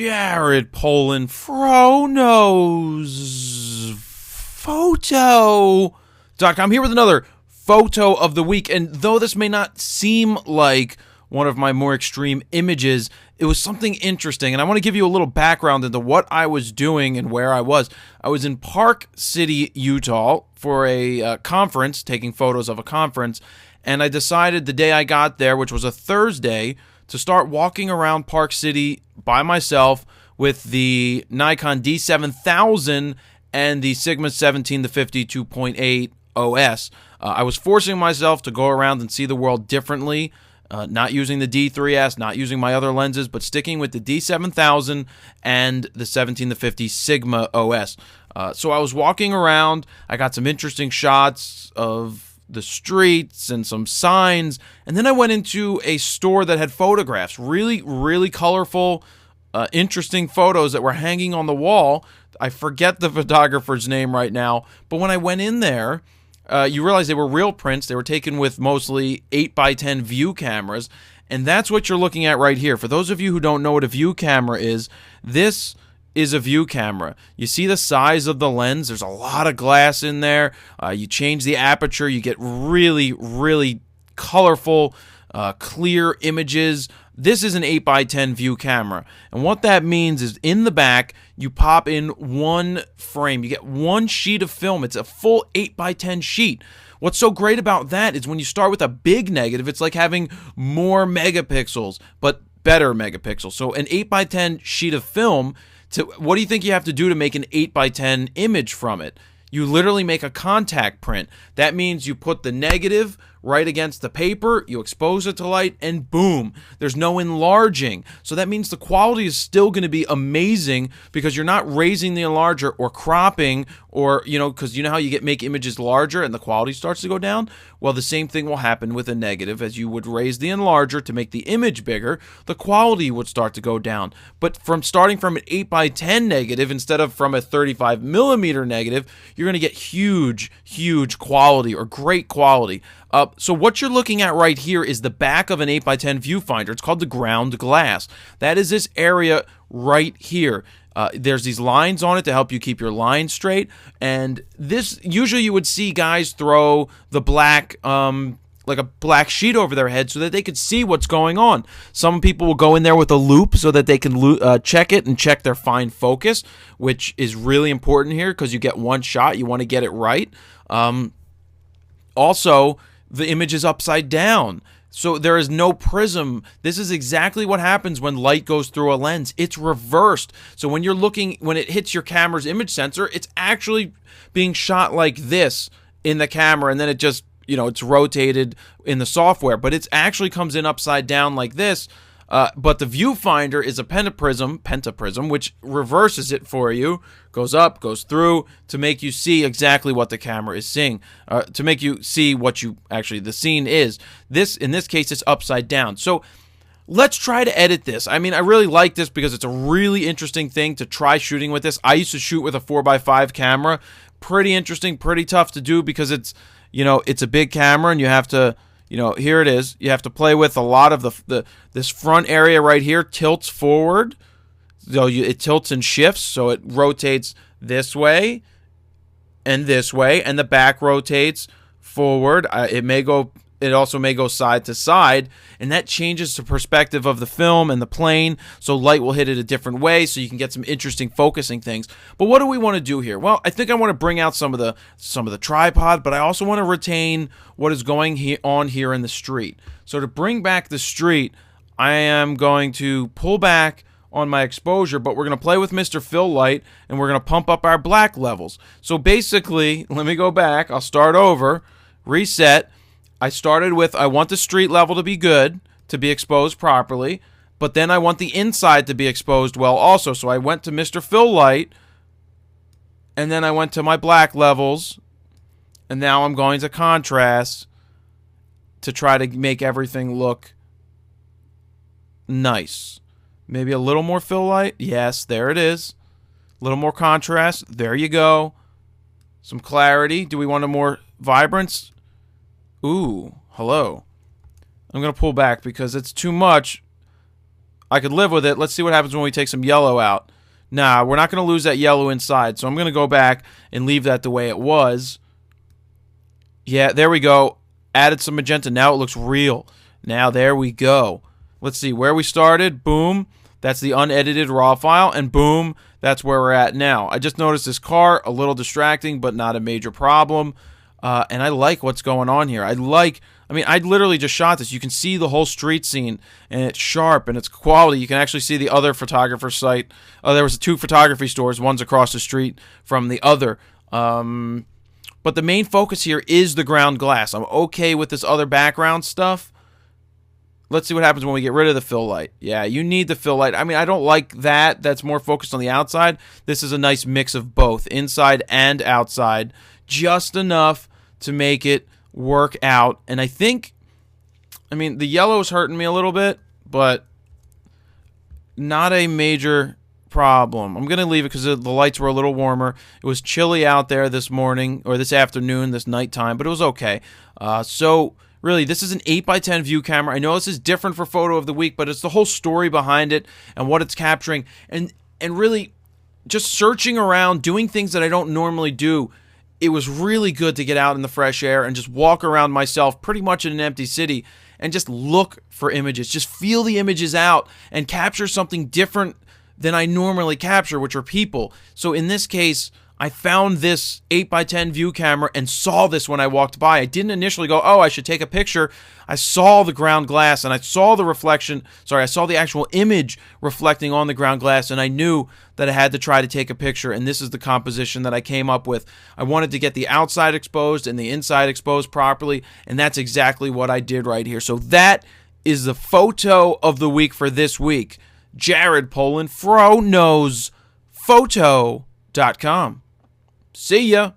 Jared Polin, Fro Knows Photo.com here with another photo of the week. And though this may not seem like one of my more extreme images, it was something interesting. And I want to give you a little background into what I was doing and where I was. I was in Park City, Utah for a conference, taking photos of a conference. And I decided the day I got there, which was a Thursday, to start walking around Park City by myself with the Nikon D7000 and the Sigma 17-50 2.8 OS. I was forcing myself to go around and see the world differently, not using the D3S, not using my other lenses, but sticking with the D7000 and the 17-50 Sigma OS. So I was walking around. I got some interesting shots of the streets and some signs, and then I went into a store that had photographs, really colorful, interesting photos that were hanging on the wall. I forget the photographer's name right now, but when I went in there, you realize they were real prints. They were taken with mostly 8x10 view cameras, and that's what you're looking at right here. For those of you who don't know what a view camera is, this is a view camera. You see the size of the lens. There's a lot of glass in there. You change the aperture, you get really colorful, clear images. This is an 8x10 view camera, and what that means is in the back you pop in one frame. You get one sheet of film. It's a full 8x10 sheet. What's so great about that is when you start with a big negative, it's like having more megapixels but better megapixels. So an 8x10 sheet of film, what do you think you have to do to make an 8x10 image from it? You literally make a contact print. That means you put the negative right against the paper, you expose it to light, and boom, there's no enlarging. So that means the quality is still going to be amazing because you're not raising the enlarger or cropping, or, because you know how you make images larger and the quality starts to go down? Well, the same thing will happen with a negative. As you would raise the enlarger to make the image bigger, the quality would start to go down. But starting from an 8x10 negative instead of from a 35mm negative, you're going to get huge quality, or great quality. So what you're looking at right here is the back of an 8x10 viewfinder. It's called the ground glass. That is this area right here. There's these lines on it to help you keep your line straight. And this, usually you would see guys throw the black, like a black sheet over their head so that they could see what's going on. Some people will go in there with a loop so that they can check it and check their fine focus, which is really important here because you get one shot. You want to get it right. Also, the image is upside down, so there is no prism. This is exactly what happens when light goes through a lens. It's reversed. So when it hits your camera's image sensor, it's actually being shot like this in the camera, and then it just, it's rotated in the software, but it actually comes in upside down like this. But the viewfinder is a pentaprism, which reverses it for you, goes up, goes through, to make you see exactly what the camera is seeing, to make you see what the scene is. In this case, it's upside down. So let's try to edit this. I mean, I really like this because it's a really interesting thing to try shooting with this. I used to shoot with a 4x5 camera. Pretty interesting, pretty tough to do because it's a big camera and you have to, here it is. You have to play with a lot of this front area right here tilts forward. So it tilts and shifts, so it rotates this way, and the back rotates forward. It also may go side to side, and that changes the perspective of the film and the plane, so light will hit it a different way, so you can get some interesting focusing things. But what do we want to do here? Well, I think I want to bring out some of the tripod, but I also want to retain what is going on here in the street. So to bring back the street, I am going to pull back on my exposure, but we're going to play with Mr. Fill Light, and we're going to pump up our black levels. So basically, let me go back. I'll start over, reset. I started with, I want the street level to be good, to be exposed properly, but then I want the inside to be exposed well also. So I went to Mr. Fill Light, and then I went to my black levels, and now I'm going to contrast to try to make everything look nice. Maybe a little more fill light. Yes, there it is. A little more contrast. There you go. Some clarity. Do we want a more vibrance? Ooh, hello. I'm going to pull back because it's too much. I could live with it. Let's see what happens when we take some yellow out. Nah, we're not going to lose that yellow inside, so I'm going to go back and leave that the way it was. Yeah, there we go. Added some magenta. Now it looks real. Now there we go. Let's see where we started. Boom. That's the unedited raw file. And boom, that's where we're at now. I just noticed this car, a little distracting, but not a major problem. And I like what's going on here. I literally just shot this. You can see the whole street scene, and it's sharp, and it's quality. You can actually see the other photographer's site. There was 2 photography stores. One's across the street from the other. But the main focus here is the ground glass. I'm okay with this other background stuff. Let's see what happens when we get rid of the fill light. Yeah, you need the fill light. I don't like that. That's more focused on the outside. This is a nice mix of both, inside and outside. Just enough to make it work out. And I think, the yellow is hurting me a little bit, but not a major problem. I'm going to leave it because the lights were a little warmer. It was chilly out there this morning, or this afternoon, this nighttime, but it was okay. So really, this is an 8x10 view camera. I know this is different for photo of the week, but it's the whole story behind it and what it's capturing. And really, just searching around, doing things that I don't normally do, it was really good to get out in the fresh air and just walk around myself pretty much in an empty city and just look for images. Just feel the images out and capture something different than I normally capture, which are people. So in this case, I found this 8x10 view camera and saw this when I walked by. I didn't initially go, oh, I should take a picture. I saw the ground glass and I saw the reflection. I saw the actual image reflecting on the ground glass, and I knew that I had to try to take a picture, and this is the composition that I came up with. I wanted to get the outside exposed and the inside exposed properly, and that's exactly what I did right here. So that is the photo of the week for this week. Jared Polin, FroKnowsPhoto.com. See ya.